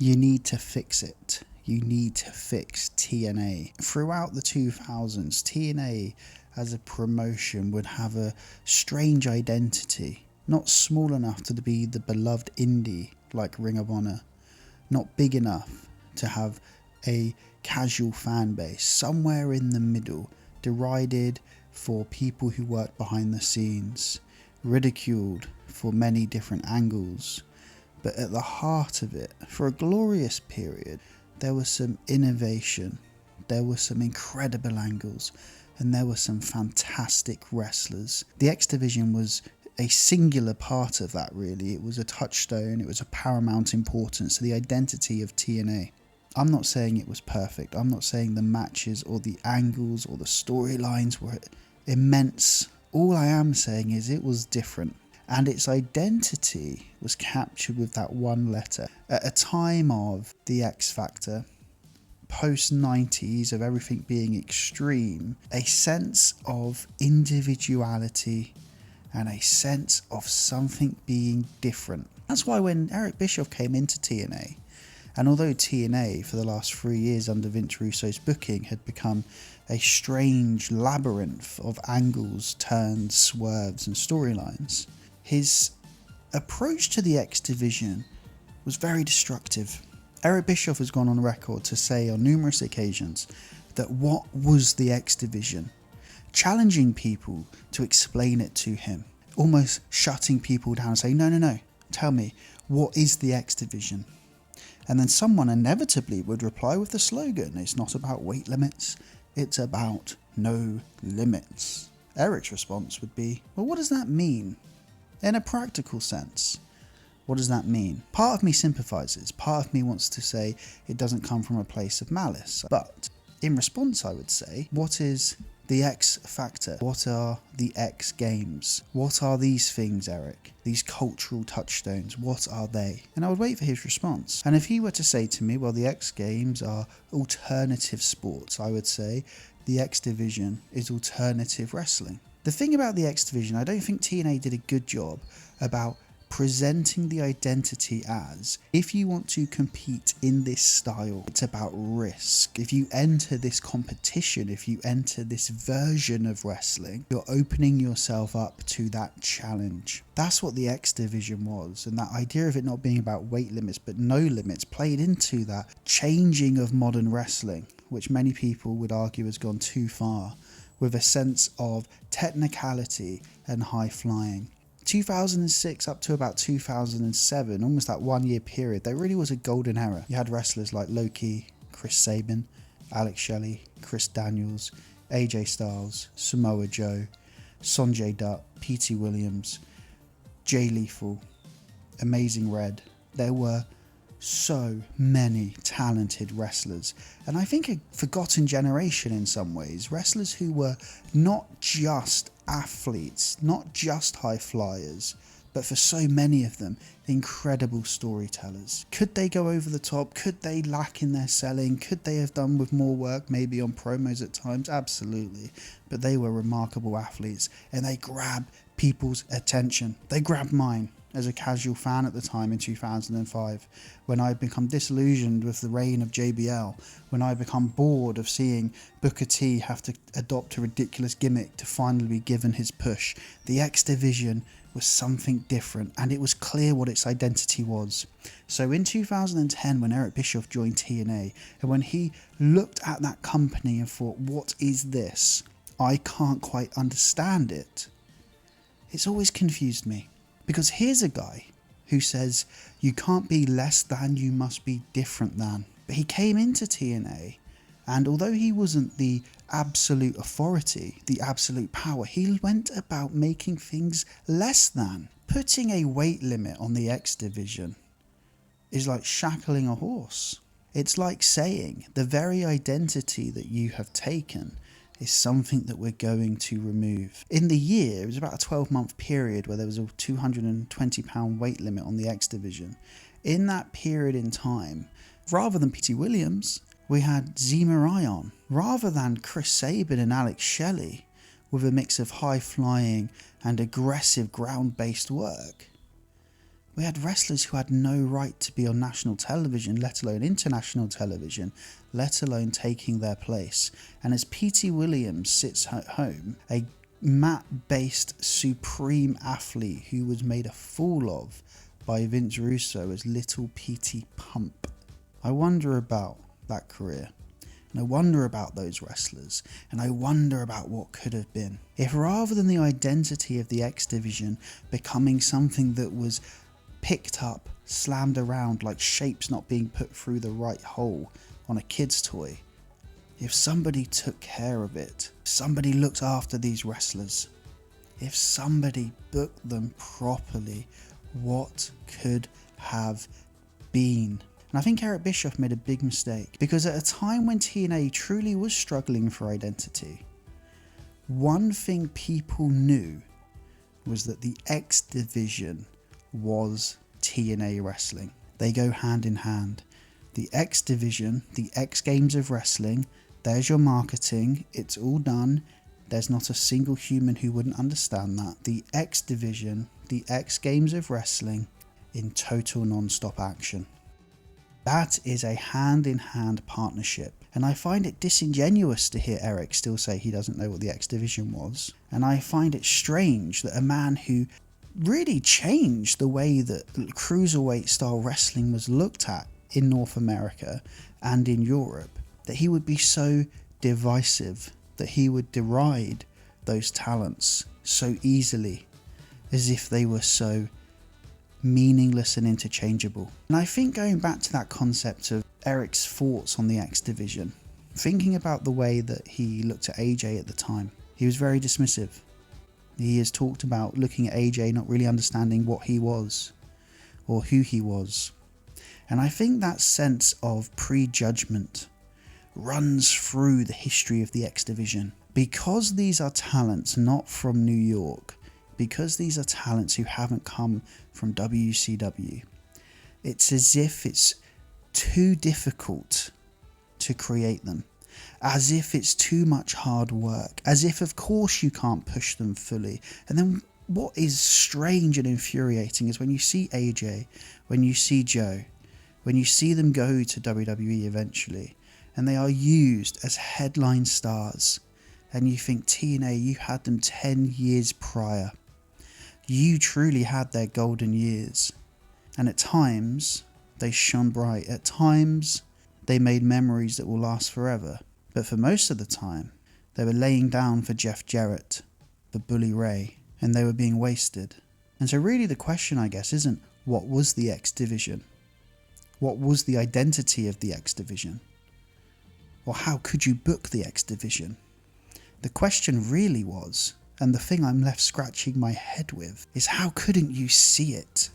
You need to fix it. You need to fix TNA. Throughout the 2000s, TNA as a promotion would have a strange identity. Not small enough to be the beloved indie like Ring of Honor. Not big enough to have a casual fan base. Somewhere in the middle. Derided for people who worked behind the scenes. Ridiculed for many different angles. But at the heart of it, for a glorious period, there was some innovation, there were some incredible angles, and there were some fantastic wrestlers. The X Division was a singular part of that, really. It was a touchstone, it was a paramount importance to the identity of TNA. I'm not saying it was perfect, I'm not saying the matches or the angles or the storylines were immense. All I am saying is it was different. And its identity was captured with that one letter. At a time of the X Factor, post-90s, of everything being extreme, a sense of individuality and a sense of something being different. That's why when Eric Bischoff came into TNA, and although TNA for the last 3 years under Vince Russo's booking had become a strange labyrinth of angles, turns, swerves and storylines, his approach to the X Division was very destructive. Eric Bischoff has gone on record to say on numerous occasions that what was the X Division, challenging people to explain it to him, almost shutting people down and saying, no, tell me, what is the X Division? And then someone inevitably would reply with the slogan, it's not about weight limits, it's about no limits. Eric's response would be, well, what does that mean? In a practical sense, what does that mean? Part of me sympathises, part of me wants to say it doesn't come from a place of malice. But in response, I would say, what is the X Factor? What are the X Games? What are these things, Eric? These cultural touchstones, what are they? And I would wait for his response. And if he were to say to me, well, the X Games are alternative sports, I would say the X Division is alternative wrestling. The thing about the X Division, I don't think TNA did a good job about presenting the identity as, if you want to compete in this style, it's about risk. If you enter this competition, if you enter this version of wrestling, you're opening yourself up to that challenge. That's what the X Division was, and that idea of it not being about weight limits but no limits played into that changing of modern wrestling, which many people would argue has gone too far, with a sense of technicality and high flying. 2006 up to about 2007, almost that 1 year period, there really was a golden era. You had wrestlers like Loki, Chris Sabin, Alex Shelley, Chris Daniels, AJ Styles, Samoa Joe, Sonjay Dutt, P.T. Williams, Jay Lethal, Amazing Red. There were so many talented wrestlers, and I think a forgotten generation in some ways. Wrestlers who were not just athletes, not just high flyers, but for so many of them, incredible storytellers. Could they go over the top? Could they lack in their selling? Could they have done with more work, maybe on promos at times? Absolutely. But they were remarkable athletes, and they grabbed people's attention. They grabbed mine as a casual fan at the time in 2005, when I had become disillusioned with the reign of JBL, when I had become bored of seeing Booker T have to adopt a ridiculous gimmick to finally be given his push. The X Division was something different, and it was clear what its identity was. So in 2010, when Eric Bischoff joined TNA, and when he looked at that company and thought, what is this? I can't quite understand it. It's always confused me. Because here's a guy who says, you can't be less than, you must be different than. But he came into TNA, and although he wasn't the absolute authority, the absolute power, he went about making things less than. Putting a weight limit on the X Division is like shackling a horse. It's like saying the very identity that you have taken is something that we're going to remove. In the year, it was about a 12-month period where there was a 220-pound weight limit on the X Division. In that period in time, rather than P.T. Williams, we had Zema Ion. Rather than Chris Sabin and Alex Shelley, with a mix of high-flying and aggressive ground-based work, We had wrestlers who had no right to be on national television, let alone international television, let alone taking their place. And as P.T. Williams sits at home, a mat-based supreme athlete who was made a fool of by Vince Russo as little P.T. Pump. I wonder about that career. And I wonder about those wrestlers, and I wonder about what could have been. If rather than the identity of the X Division becoming something that was picked up, slammed around like shapes not being put through the right hole on a kid's toy, if somebody took care of it, if somebody looked after these wrestlers, if somebody booked them properly, what could have been? And I think Eric Bischoff made a big mistake, because at a time when TNA truly was struggling for identity, one thing people knew was that the X Division was TNA Wrestling. They go hand in hand. The X Division, the X Games of Wrestling, there's your marketing, it's all done. There's not a single human who wouldn't understand that. The X Division, the X Games of Wrestling, in total non-stop action. That is a hand-in-hand partnership, and I find it disingenuous to hear Eric still say he doesn't know what the X Division was, and I find it strange that a man who really changed the way that cruiserweight style wrestling was looked at in North America and in Europe, that he would be so divisive, that he would deride those talents so easily, as if they were so meaningless and interchangeable. And I think going back to that concept of Eric's thoughts on the X Division, thinking about the way that he looked at AJ at the time, he was very dismissive. He has talked about looking at AJ not really understanding what he was or who he was. And I think that sense of prejudgment runs through the history of the X Division. Because these are talents not from New York, because these are talents who haven't come from WCW, it's as if it's too difficult to create them, as if it's too much hard work, as if of course you can't push them fully. And then what is strange and infuriating is when you see AJ, when you see Joe, when you see them go to WWE eventually, and they are used as headline stars, and you think, TNA, you had them 10 years prior. You truly had their golden years. And at times, they shone bright. At times, they made memories that will last forever. But for most of the time, they were laying down for Jeff Jarrett, for Bully Ray, and they were being wasted. And so really the question, I guess, isn't what was the X Division? What was the identity of the X Division? Or how could you book the X Division? The question really was, and the thing I'm left scratching my head with, is how couldn't you see it?